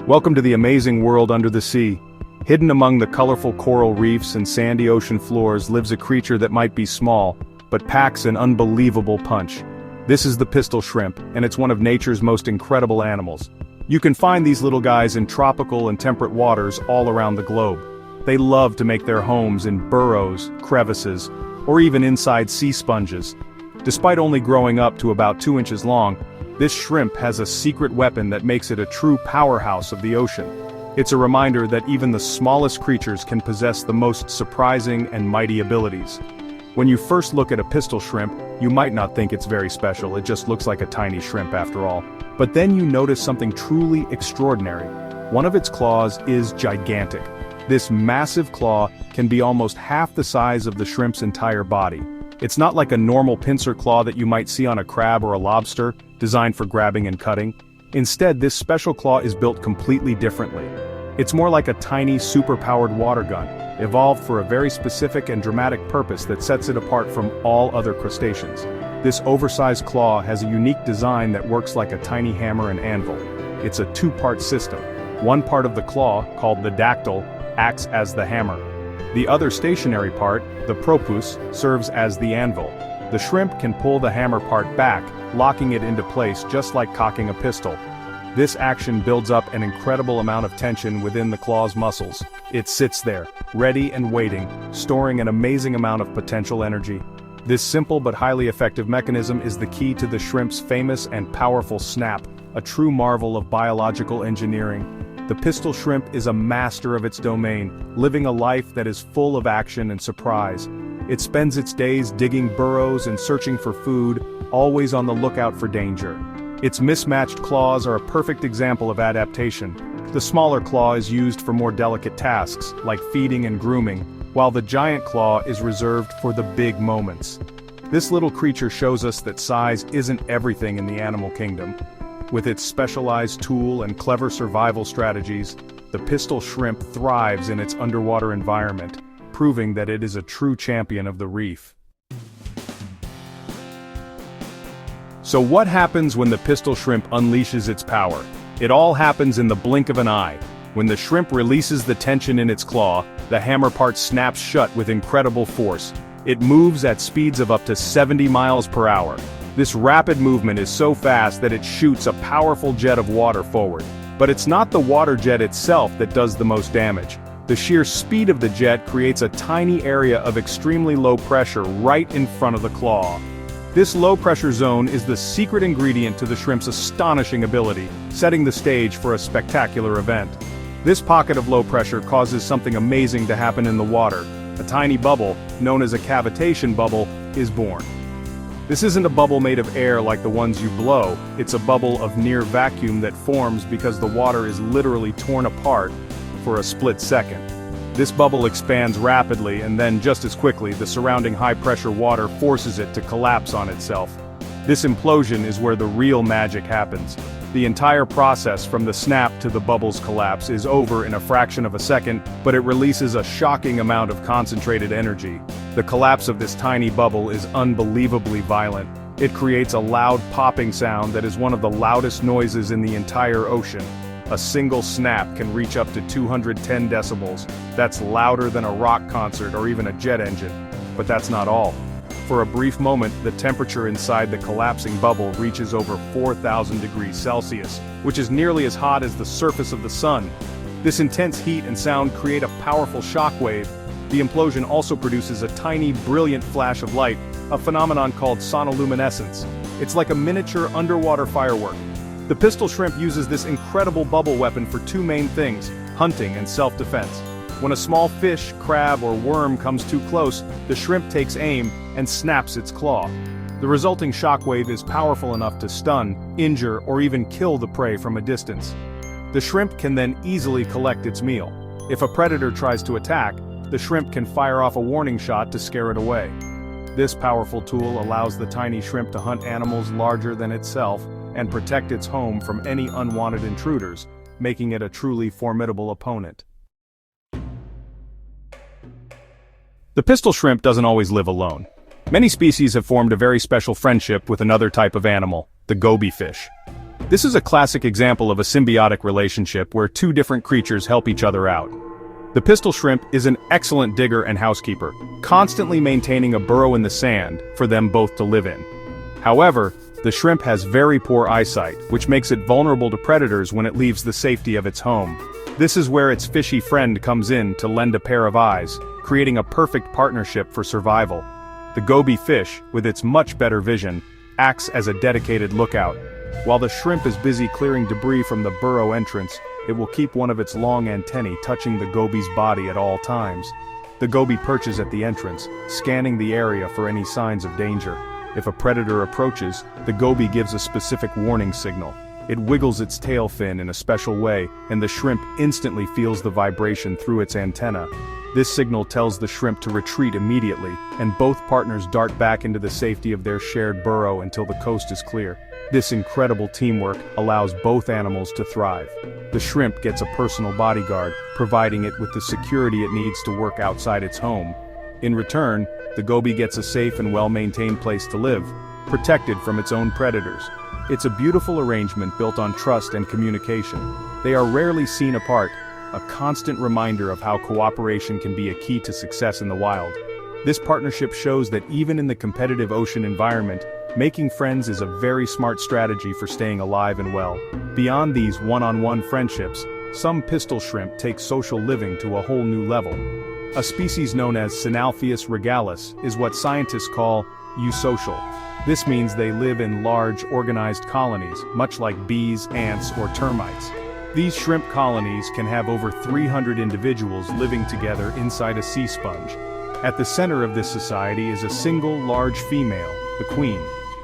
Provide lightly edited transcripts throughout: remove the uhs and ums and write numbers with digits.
Welcome to the amazing world under the sea. Hidden among the colorful coral reefs and sandy ocean floors lives a creature that might be small, but packs an unbelievable punch. This is the pistol shrimp, and it's one of nature's most incredible animals. You can find these little guys in tropical and temperate waters all around the globe. They love to make their homes in burrows, crevices, or even inside sea sponges. Despite only growing up to about 2 inches long, this shrimp has a secret weapon that makes it a true powerhouse of the ocean. It's a reminder that even the smallest creatures can possess the most surprising and mighty abilities. When you first look at a pistol shrimp, you might not think it's very special, it just looks like a tiny shrimp after all. But then you notice something truly extraordinary. One of its claws is gigantic. This massive claw can be almost half the size of the shrimp's entire body. It's not like a normal pincer claw that you might see on a crab or a lobster, designed for grabbing and cutting. Instead, this special claw is built completely differently. It's more like a tiny, super-powered water gun, evolved for a very specific and dramatic purpose that sets it apart from all other crustaceans. This oversized claw has a unique design that works like a tiny hammer and anvil. It's a two-part system. One part of the claw, called the dactyl, acts as the hammer. The other stationary part, the propus, serves as the anvil. The shrimp can pull the hammer part back, locking it into place just like cocking a pistol. This action builds up an incredible amount of tension within the claw's muscles. It sits there, ready and waiting, storing an amazing amount of potential energy. This simple but highly effective mechanism is the key to the shrimp's famous and powerful snap, a true marvel of biological engineering. The pistol shrimp is a master of its domain, living a life that is full of action and surprise. It spends its days digging burrows and searching for food, always on the lookout for danger. Its mismatched claws are a perfect example of adaptation. The smaller claw is used for more delicate tasks, like feeding and grooming, while the giant claw is reserved for the big moments. This little creature shows us that size isn't everything in the animal kingdom. With its specialized tool and clever survival strategies, the pistol shrimp thrives in its underwater environment, proving that it is a true champion of the reef. So what happens when the pistol shrimp unleashes its power? It all happens in the blink of an eye. When the shrimp releases the tension in its claw, the hammer part snaps shut with incredible force. It moves at speeds of up to 70 miles per hour. This rapid movement is so fast that it shoots a powerful jet of water forward. But it's not the water jet itself that does the most damage. The sheer speed of the jet creates a tiny area of extremely low pressure right in front of the claw. This low-pressure zone is the secret ingredient to the shrimp's astonishing ability, setting the stage for a spectacular event. This pocket of low pressure causes something amazing to happen in the water. A tiny bubble, known as a cavitation bubble, is born. This isn't a bubble made of air like the ones you blow, it's a bubble of near vacuum that forms because the water is literally torn apart for a split second. This bubble expands rapidly and then just as quickly the surrounding high-pressure water forces it to collapse on itself. This implosion is where the real magic happens. The entire process from the snap to the bubble's collapse is over in a fraction of a second, but it releases a shocking amount of concentrated energy. The collapse of this tiny bubble is unbelievably violent. It creates a loud popping sound that is one of the loudest noises in the entire ocean. A single snap can reach up to 210 decibels. That's louder than a rock concert or even a jet engine. But that's not all. For a brief moment, the temperature inside the collapsing bubble reaches over 4,000 degrees Celsius, which is nearly as hot as the surface of the sun. This intense heat and sound create a powerful shockwave. The implosion also produces a tiny, brilliant flash of light, a phenomenon called sonoluminescence. It's like a miniature underwater firework. The pistol shrimp uses this incredible bubble weapon for two main things: hunting and self-defense. When a small fish, crab, or worm comes too close, the shrimp takes aim and snaps its claw. The resulting shockwave is powerful enough to stun, injure, or even kill the prey from a distance. The shrimp can then easily collect its meal. If a predator tries to attack, the shrimp can fire off a warning shot to scare it away. This powerful tool allows the tiny shrimp to hunt animals larger than itself and protect its home from any unwanted intruders, making it a truly formidable opponent. The pistol shrimp doesn't always live alone. Many species have formed a very special friendship with another type of animal, the goby fish. This is a classic example of a symbiotic relationship where two different creatures help each other out. The pistol shrimp is an excellent digger and housekeeper, constantly maintaining a burrow in the sand for them both to live in. However, the shrimp has very poor eyesight, which makes it vulnerable to predators when it leaves the safety of its home. This is where its fishy friend comes in to lend a pair of eyes, creating a perfect partnership for survival. The goby fish, with its much better vision, acts as a dedicated lookout. While the shrimp is busy clearing debris from the burrow entrance, it will keep one of its long antennae touching the goby's body at all times. The goby perches at the entrance, scanning the area for any signs of danger. If a predator approaches, the goby gives a specific warning signal. It wiggles its tail fin in a special way, and the shrimp instantly feels the vibration through its antenna. This signal tells the shrimp to retreat immediately, and both partners dart back into the safety of their shared burrow until the coast is clear. This incredible teamwork allows both animals to thrive. The shrimp gets a personal bodyguard, providing it with the security it needs to work outside its home. In return, the goby gets a safe and well-maintained place to live, protected from its own predators. It's a beautiful arrangement built on trust and communication. They are rarely seen apart, a constant reminder of how cooperation can be a key to success in the wild. This partnership shows that even in the competitive ocean environment, making friends is a very smart strategy for staying alive and well. Beyond these one-on-one friendships, some pistol shrimp take social living to a whole new level. A species known as Synalpheus regalis is what scientists call eusocial. This means they live in large, organized colonies, much like bees, ants, or termites. These shrimp colonies can have over 300 individuals living together inside a sea sponge. At the center of this society is a single large female, the queen.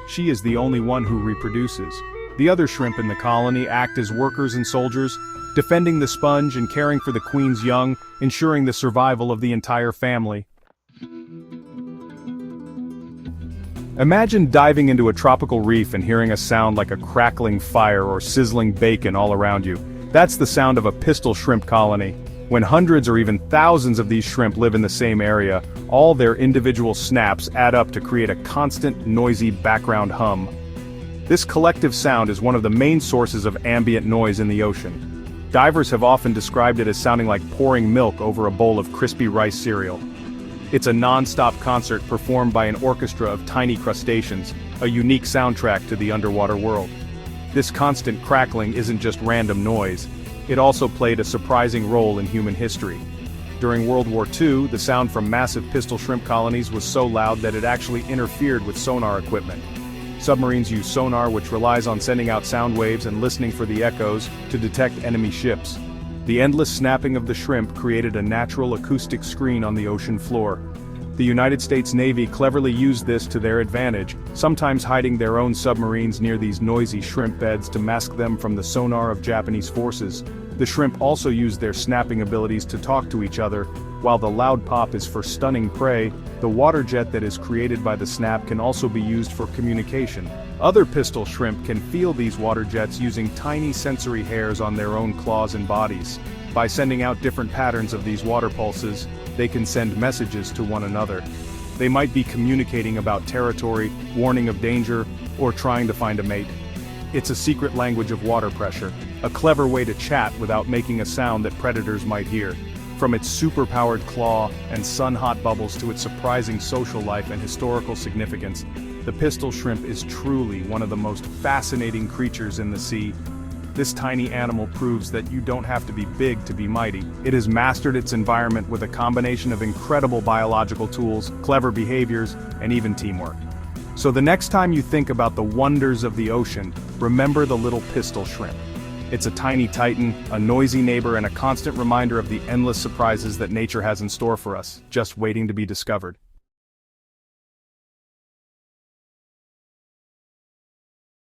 She is the only one who reproduces. The other shrimp in the colony act as workers and soldiers, defending the sponge and caring for the queen's young, ensuring the survival of the entire family. Imagine diving into a tropical reef and hearing a sound like a crackling fire or sizzling bacon all around you. That's the sound of a pistol shrimp colony. When hundreds or even thousands of these shrimp live in the same area, all their individual snaps add up to create a constant, noisy background hum. This collective sound is one of the main sources of ambient noise in the ocean. Divers have often described it as sounding like pouring milk over a bowl of crispy rice cereal. It's a non-stop concert performed by an orchestra of tiny crustaceans, a unique soundtrack to the underwater world. This constant crackling isn't just random noise. It also played a surprising role in human history. During World War II, the sound from massive pistol shrimp colonies was so loud that it actually interfered with sonar equipment. Submarines use sonar, which relies on sending out sound waves and listening for the echoes to detect enemy ships. The endless snapping of the shrimp created a natural acoustic screen on the ocean floor. The United States Navy cleverly used this to their advantage, sometimes hiding their own submarines near these noisy shrimp beds to mask them from the sonar of Japanese forces. The shrimp also use their snapping abilities to talk to each other. While the loud pop is for stunning prey, the water jet that is created by the snap can also be used for communication. Other pistol shrimp can feel these water jets using tiny sensory hairs on their own claws and bodies. By sending out different patterns of these water pulses, they can send messages to one another. They might be communicating about territory, warning of danger, or trying to find a mate. It's a secret language of water pressure, a clever way to chat without making a sound that predators might hear. From its super-powered claw and sun-hot bubbles to its surprising social life and historical significance, the pistol shrimp is truly one of the most fascinating creatures in the sea. This tiny animal proves that you don't have to be big to be mighty. It has mastered its environment with a combination of incredible biological tools, clever behaviors, and even teamwork. So the next time you think about the wonders of the ocean, remember the little pistol shrimp. It's a tiny titan, a noisy neighbor, and a constant reminder of the endless surprises that nature has in store for us, just waiting to be discovered.